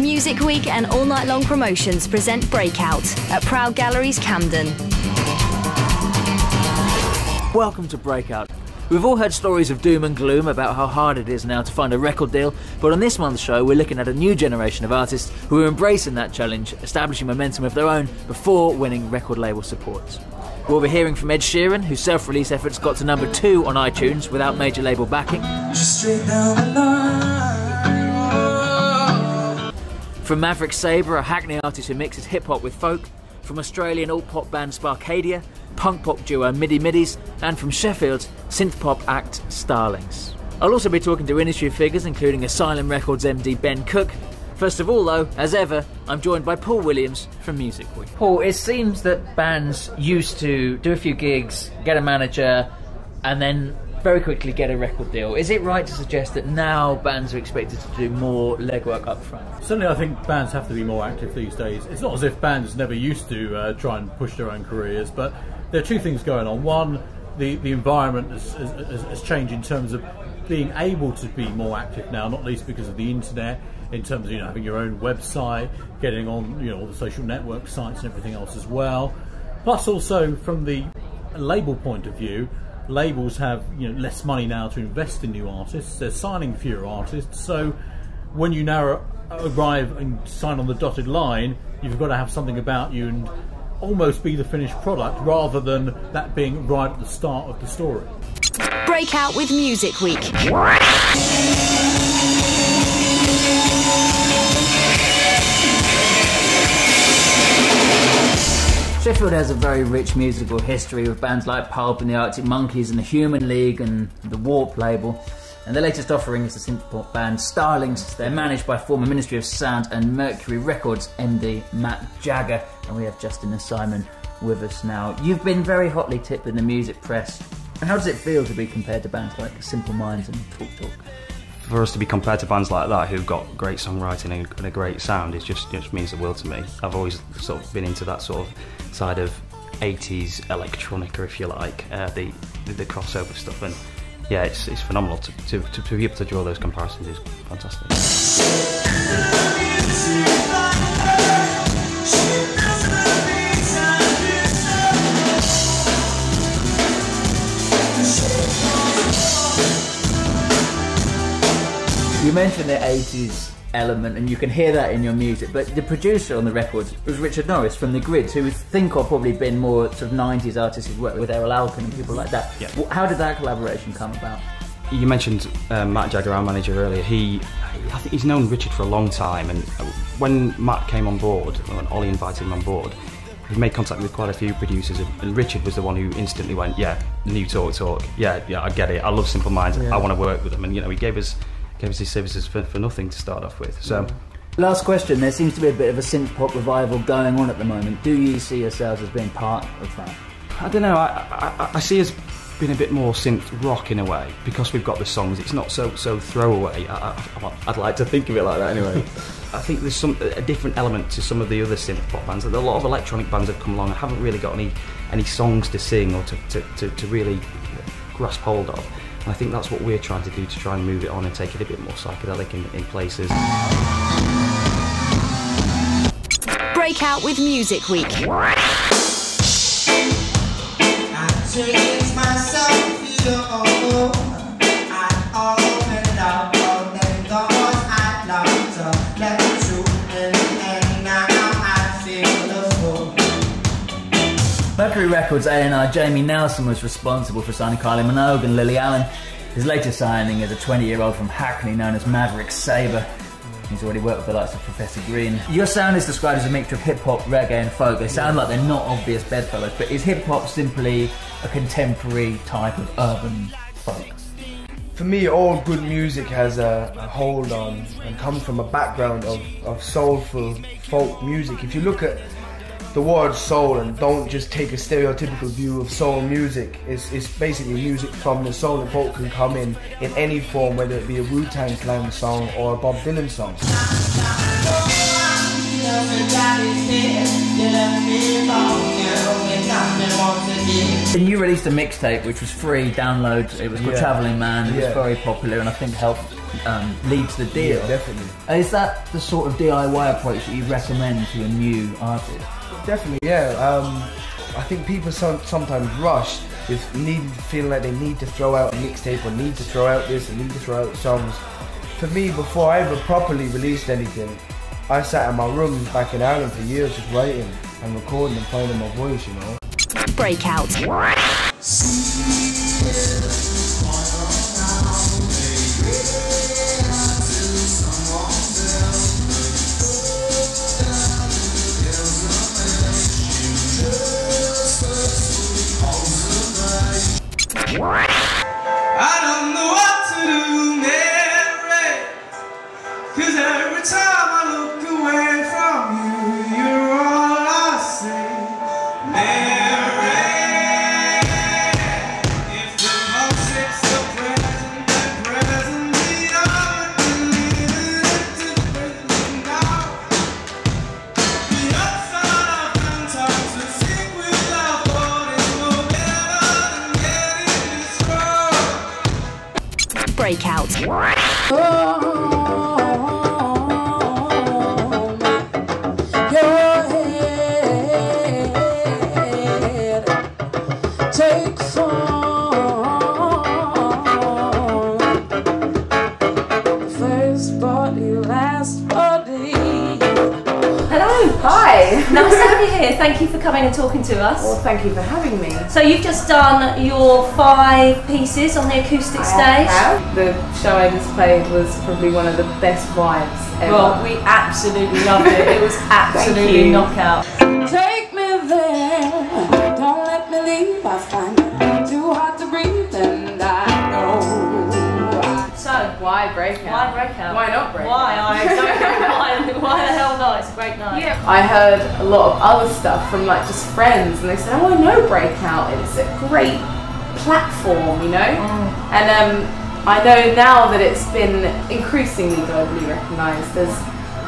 Music Week and All Night Long Promotions present Breakout at Proud Galleries, Camden. Welcome to Breakout. We've all heard stories of doom and gloom about how hard it is now to find a record deal, but on this month's show we're looking at a new generation of artists who are embracing that challenge, establishing momentum of their own before winning record label support. We'll be hearing from Ed Sheeran, whose self-release efforts got to number 2 on iTunes without major label backing. From Maverick Sabre, a Hackney artist who mixes hip-hop with folk. From Australian alt-pop band Sparkadia, punk-pop duo MidiMidis, and from Sheffield's synth-pop act Starlings. I'll also be talking to industry figures including Asylum Records MD Ben Cook. First of all though, as ever, I'm joined by Paul Williams from Music Week. Paul, it seems that bands used to do a few gigs, get a manager, and then very quickly get a record deal. Is it right to suggest that now bands are expected to do more legwork up front? Certainly I think bands have to be more active these days. It's not as if bands never used to try and push their own careers, but there are two things going on. One, the environment has changed in terms of being able to be more active now, not least because of the internet, in terms of having your own website, getting on all the social network sites and everything else as well. Plus also from the label point of view, labels have less money now to invest in new artists. They're signing fewer artists, so when you now arrive and sign on the dotted line, you've got to have something about you and almost be the finished product rather than that being right at the start of the story. Breakout with Music Week. Sheffield has a very rich musical history with bands like Pulp and the Arctic Monkeys and the Human League and the Warp label. And their latest offering is the synth-pop band Starlings. They're managed by former Ministry of Sound and Mercury Records MD Matt Jagger. And we have Justin Simon with us now. You've been very hotly tipped in the music press. How does it feel to be compared to bands like Simple Minds and Talk Talk? For us to be compared to bands like that who've got great songwriting and a great sound, it just means the world to me. I've always sort of been into that sort of side of 80s electronica, if you like, the crossover stuff, and yeah, it's phenomenal to be able to draw those comparisons is fantastic. You mentioned the 80s element, and you can hear that in your music, but the producer on the record was Richard Norris from The Grids, who we think have probably been more sort of 90s artists who've worked with Errol Alkan and people like that. Yeah. How did that collaboration come about? You mentioned Matt Jagger, our manager, earlier. I think he's known Richard for a long time, and when Matt came on board, when Ollie invited him on board, he made contact with quite a few producers, and Richard was the one who instantly went, yeah, new Talk, yeah, I get it, I love Simple Minds, I want to work with them, and he gave us his services for nothing to start off with. So, last question, there seems to be a bit of a synth-pop revival going on at the moment. Do you see yourselves as being part of that? I don't know, I see us being a bit more synth rock in a way, because we've got the songs, it's not so throwaway. I'd like to think of it like that anyway. I think there's a different element to some of the other synth pop bands. A lot of electronic bands have come along and haven't really got any songs to sing or to really grasp hold of. And I think that's what we're trying to do, to try and move it on and take it a bit more psychedelic in places. Breakout with Music Week. Mercury Records A&R Jamie Nelson was responsible for signing Kylie Minogue and Lily Allen. His latest signing is a 20-year-old from Hackney known as Maverick Sabre. He's already worked with the likes of Professor Green. Your sound is described as a mixture of hip-hop, reggae and folk. They sound like they're not obvious bedfellows, but is hip-hop simply a contemporary type of urban folk? For me, all good music has a hold on and comes from a background of soulful folk music. If you look at the word soul and don't just take a stereotypical view of soul music, it's basically music from the soul, and folk can come in any form, whether it be a Wu-Tang Clan song or a Bob Dylan song. And you released a mixtape which was free download. It was called Travelling Man. It was very popular and I think helped lead to the deal. Yeah, definitely. Is that the sort of DIY approach that you recommend to a new artist? Definitely, yeah. I think people sometimes rush with feeling like they need to throw out a mixtape or need to throw out this and need to throw out songs. For me, before I ever properly released anything, I sat in my room back in Ireland for years just writing and recording and finding my voice, you know. Breakout. I don't know what to do, Mary, 'cause every time I look away from you, you're all I see, Mary. If the most is the present need I would leave it to the present now. The upside of them times to seek without thought is no better than getting this wrong. Breakout. Take first body, last body. Hello. Hi. Nice to have you here. Thank you for coming and talking to us. Well, thank you for having me. So you've just done your 5 pieces on the acoustic stage. The show I just played was probably one of the best vibes ever. Well, we absolutely loved it. It was absolutely you. knockout. Take me there, don't let me leave. I find it too hard to breathe, and I know. So Why Breakout? why Breakout? Why not Breakout? Why? I don't know. Why the hell not? It's a great night. Yeah. I heard a lot of other stuff from like just friends, and they said, "Oh, I know Breakout. It's a great platform, you know." And I know now that it's been increasingly globally recognised as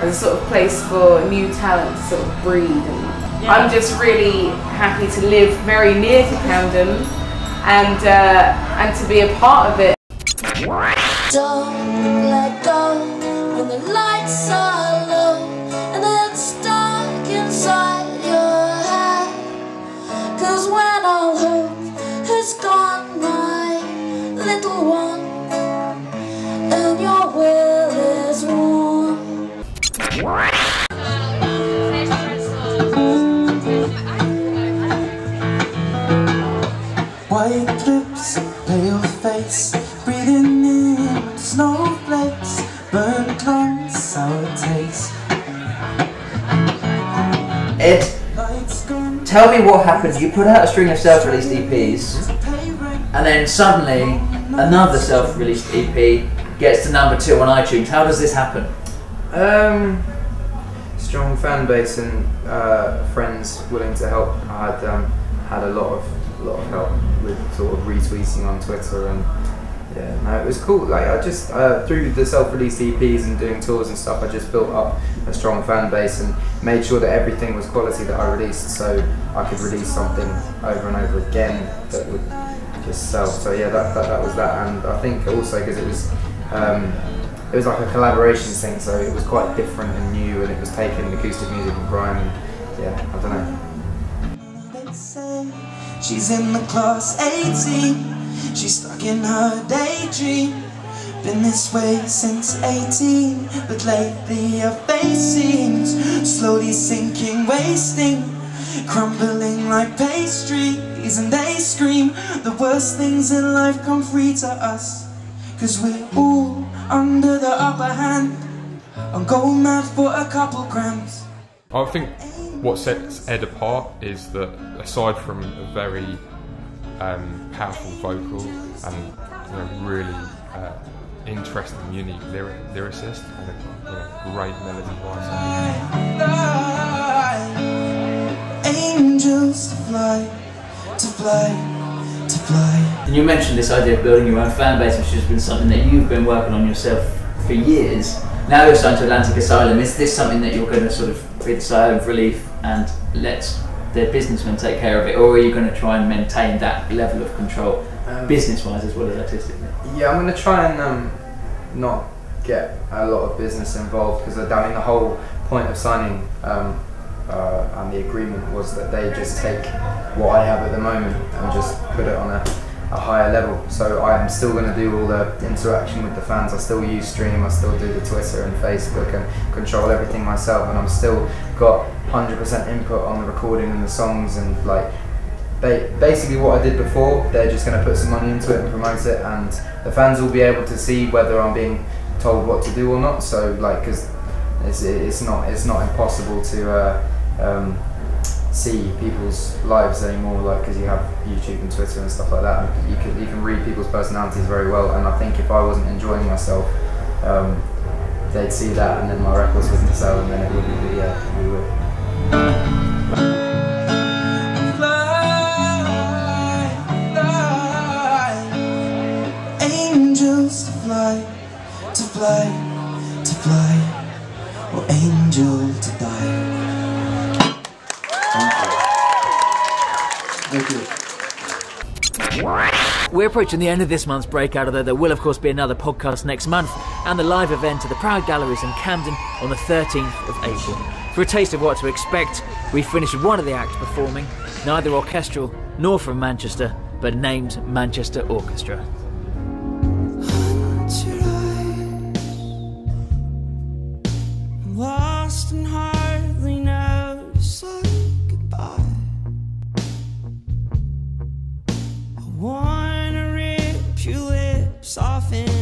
a sort of place for new talent to sort of breed. And I'm just really happy to live very near to Camden and to be a part of it. Don't let go when the lights are low and it's dark inside your head. 'Cause when all hope has gone, my little one, and your will is warm. White lips, pale face, breathing in snowflakes, burnt lungs, sour taste. Ed, tell me what happened. You put out a string of self-released EPs, and then suddenly another self-released EP gets to #2 on iTunes. How does this happen? Strong fan base and friends willing to help. I had a lot of help with sort of retweeting on Twitter, and yeah, no, it was cool. Like I just through the self-released EPs and doing tours and stuff, I just built up a strong fan base and made sure that everything was quality that I released, so I could release something over and over again that would just sell. So yeah, that was that, and I think also because it was like a collaboration thing, so it was quite different and new, and it was taking acoustic music and grime, and yeah, I don't know. She's in the class 18, she's stuck in her daydream. Been this way since 18, but lately her face seems slowly sinking, wasting, crumbling like pastries. And they scream the worst things in life come free to us, 'cause we're all under the upper hand and go mad for a couple grams. I think what sets Ed apart is that aside from a very powerful vocal and really interesting, unique lyricist and a great melody wise. Angels to fly, to fly, to fly. And you mentioned this idea of building your own fan base, which has been something that you've been working on yourself for years. Now you're signed to Atlantic Asylum. Is this something that you're going to sort of be the sigh of relief and let the businessmen take care of it, or are you going to try and maintain that level of control, business-wise as well as artistically? Yeah, I'm going to try and not get a lot of business involved, because I mean the whole point of signing and the agreement was that they just take what I have at the moment and just put it on a higher level. So I'm still going to do all the interaction with the fans. I still use Stream, I still do the Twitter and Facebook and control everything myself, and I'm still got 100% input on the recording and the songs, and like basically what I did before, they're just going to put some money into it and promote it, and the fans will be able to see whether I'm being told what to do or not. So like, because it's not impossible to see people's lives anymore, like, because you have YouTube and Twitter and stuff like that, and you can read people's personalities very well, and I think if I wasn't enjoying myself, they'd see that, and then my records wouldn't sell, and then it wouldn't be, we would. Angels to fly, to fly, to fly, or angel to die. Thank you. We're approaching the end of this month's Breakout, although there will of course be another podcast next month, and the live event at the Proud Galleries in Camden on the 13th of April. For a taste of what to expect, we finish with one of the acts performing, neither orchestral nor from Manchester, but named Manchester Orchestra. Lost and hardly know to say goodbye. I wanna rip your lips off and